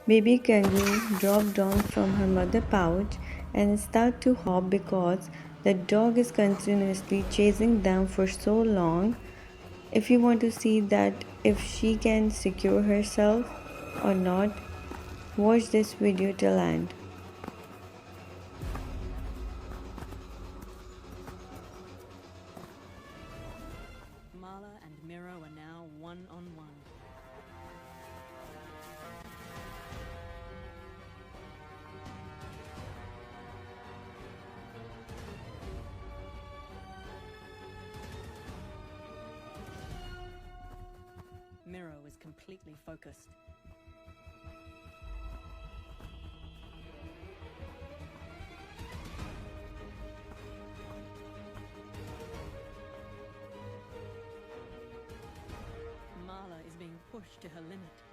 Baby kangaroo dropped down from her mother pouch and started to hop because the dog is continuously chasing them for so long. If you want to see that if she can secure herself or not, watch this video till end. Mala and Miro are now one-on-one. Miro is completely focused. Mala is being pushed to her limit.